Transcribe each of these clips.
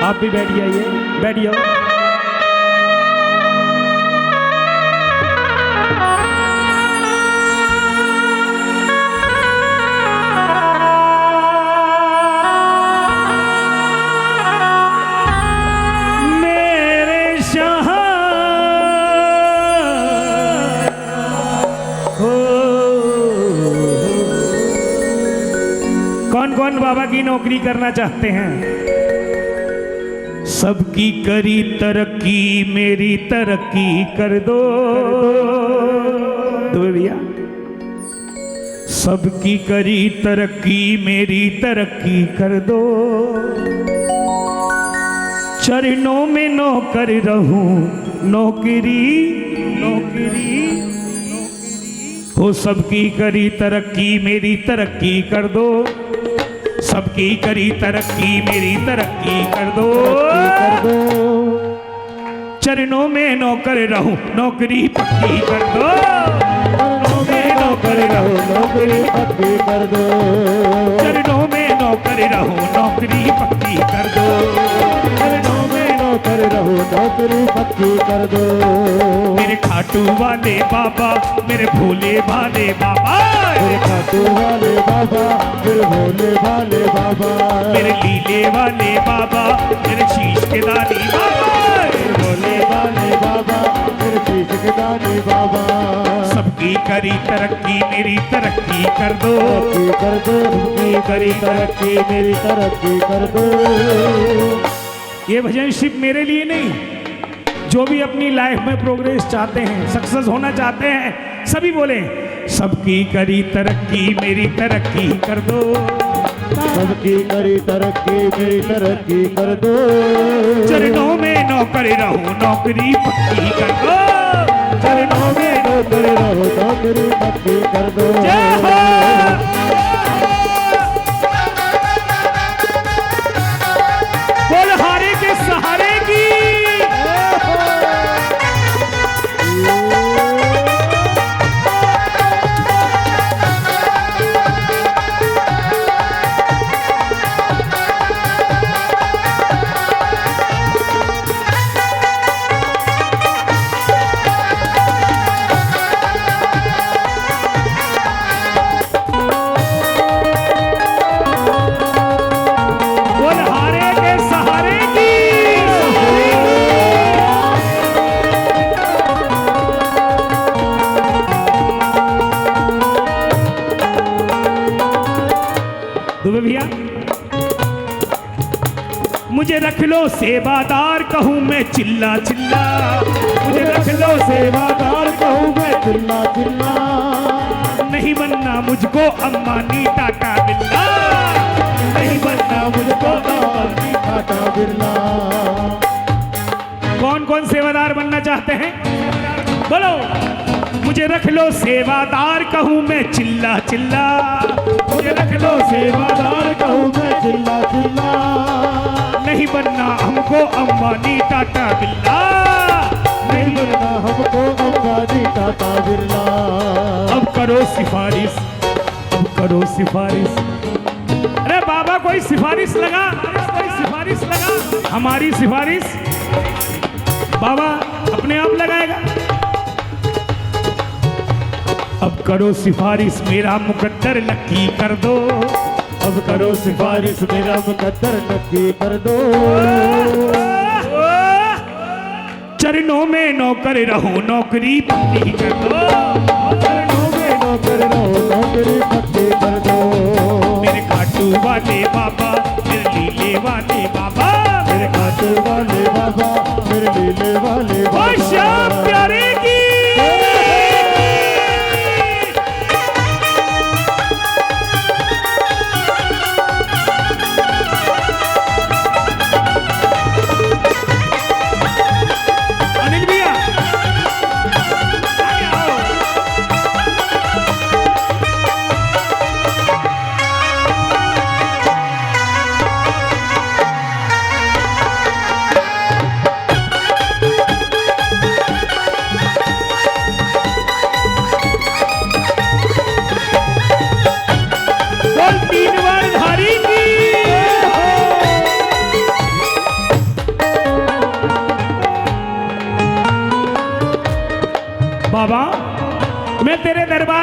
आप भी बैठ जाइए, बैठ जाओ। कौन कौन बाबा की नौकरी करना चाहते हैं? सबकी करी तरक्की मेरी तरक्की कर दो। तो भैया सबकी करी तरक्की मेरी तरक्की कर दो, चरणों में नौकर रहूं नौकरी नौकरी हो। सबकी करी तरक्की मेरी तरक्की कर दो, सबकी करी तरक्की मेरी तरक्की कर दो, चरणों में नौकर रहूं नौकरी पक्की कर दो, चरणों में नौकर रहूं नौकरी पक्की कर दो, चरणों में नौकर रहूं नौकरी पक्की कर दो, चरणों में नौकर रहूं नौकरी पक्की कर दो। मेरे खाटू वाले बाबा मेरे भोले भाले बाबा, मेरे खाटू वाले बाबा मेरे भोले भाले बाबा, मेरे लीले वाले बाबा मेरे शीश के दानी बाबा, मेरे भोले भाले बाबा मेरे शीश के दानी बाबा। सबकी करी तरक्की मेरी तरक्की कर दो, कर दो सबकी करी तरक्की मेरी तरक्की कर दो। ये भजन सिर्फ मेरे लिए नहीं, जो भी अपनी लाइफ में प्रोग्रेस चाहते हैं, सक्सेस होना चाहते हैं, सभी बोले सबकी करी तरक्की मेरी तरक्की कर दो, सबकी करी तरक्की मेरी तरक्की कर दो, चरणों में नौकर रहूं नौकरी पक्की कर दो, चरणों में नौकर रहूं नौकरी पक्की कर दो। बोल हारे के सहारे की। भैया मुझे रख लो सेवादार कहूँ मैं चिल्ला चिल्ला, मुझे रख लो सेवादार कहूँ मैं चिल्ला चिल्ला, नहीं बनना मुझको अंबानी टाटा बिरला, नहीं बनना मुझको अंबानी टाटा बिरला। कौन कौन सेवादार बनना चाहते हैं? बोलो। मुझे रख लो सेवादार कहूँ मैं चिल्ला चिल्ला, मुझे रख लो सेवादार कहूँ मैं चिल्ला चिल्ला, नहीं बनना हमको अंबानी टाटा बिरला, नहीं बनना हमको अंबानी टाटा बिरला। अब करो सिफारिश, अब करो सिफारिश। अरे बाबा कोई सिफारिश लगा, कोई सिफारिश लगा। हमारी सिफारिश बाबा अपने आप लगाएगा। अब करो सिफारिश मेरा मुकद्दर नक्की कर दो, अब करो सिफारिश मेरा मुकद्दर नक्की कर दो, चरणों में नौकर रहूं नौकरी पक्की कर दो, चरणों में नौकर रहूं नौकरी पक्की कर दो। मेरे खाटू वाले बाबा मेरे लीले वाले बाबा, मेरे खाटू वाले बाबा मेरे लीले वाले बाबा। श्याम प्यारे की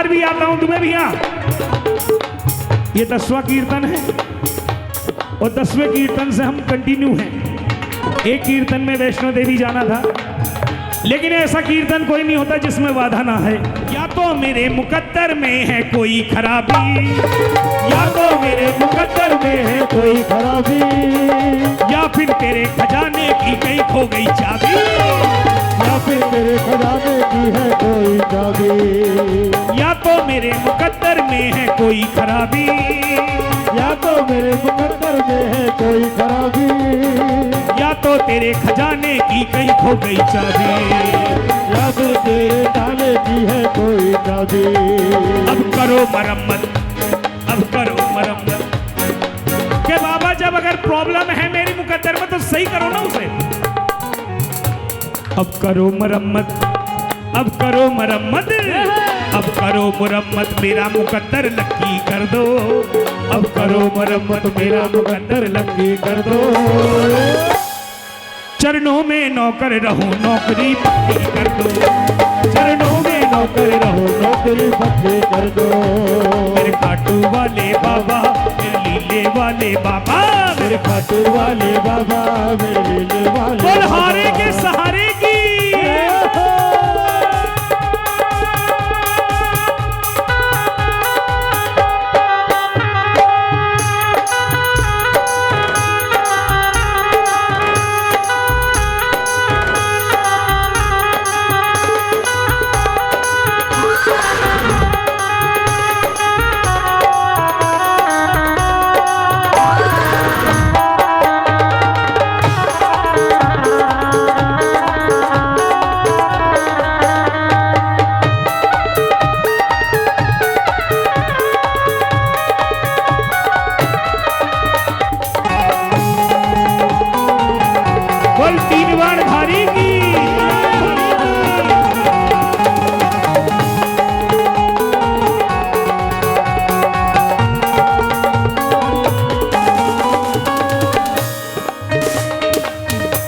बार भी आता हूं तुम्हें भैया। ये 10वां कीर्तन है और 10वें कीर्तन से हम कंटिन्यू हैं। एक कीर्तन में वैष्णो देवी जाना था, लेकिन ऐसा कीर्तन कोई नहीं होता जिसमें बाधा ना है। या तो मेरे मुकद्दर में है कोई खराबी, या तो मेरे मुकद्दर में है कोई खराबी, या फिर तेरे खजाने की कहीं खो गई चाबी, या फिर तेरे खजाने की है कोई चाबी। या तो मेरे मुकद्दर में है कोई खराबी, या तो मेरे मुकद्दर में है कोई खराबी, या तो तेरे खजाने की कहीं खो गई चाबी, या फिर तेरे ताले की है कोई चाबी। अब करो मरम्मत, अब करो मरम्मत। के बाबा जब अगर प्रॉब्लम है मेरी मुकद्दर में तो सही करो ना उसे। अब करो मरम्मत, अब करो मरम्मत, अब करो मुरम्मत, मेरा मुकद्दर लक्की कर दो। अब करो मरम्मत, मेरा मुकद्दर लक्की कर दो। चरणों में नौकर रहूं, नौकरी पक्की कर दो। चरणों में नौकर रहूं, नौकरी पक्की कर दो। मेरे खाटू वाले बाबा, मेरे लीले वाले बाबा, मेरे खाटू वाले बाबा, मेरे लीले वाले बलहारे के सहारे की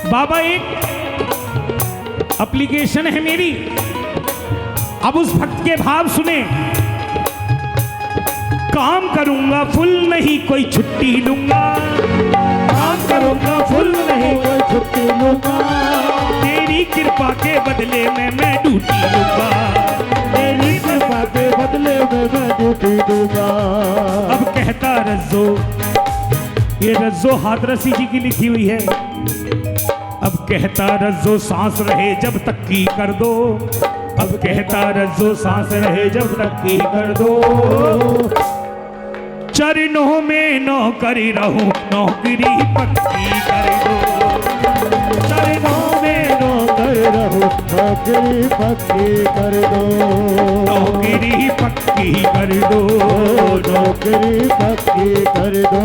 बाबा, एक एप्लीकेशन है मेरी, अब उस भक्त के भाव सुने। काम करूंगा फुल नहीं कोई छुट्टी लूंगा, काम करूंगा फुल नहीं कोई छुट्टी लूंगा। तेरी कृपा के बदले में मैं ड्यूटी लूंगा, तेरी कृपा के बदले में मैं ड्यूटी दूंगा। अब कहता रज्जो, ये रज्जो हाथरसी जी की लिखी हुई है। अब कहता रज्जो सांस रहे जब तक की कर दो, अब कहता रज्जो सांस रहे जब तक की कर दो। चरणों में नौकरी रहूं, नौकरी पक्की कर दो। चरणों में नौकर रहूं, नौकरी पक्की कर दो। नौकरी पक्की कर दो, नौकरी पक्की कर दो।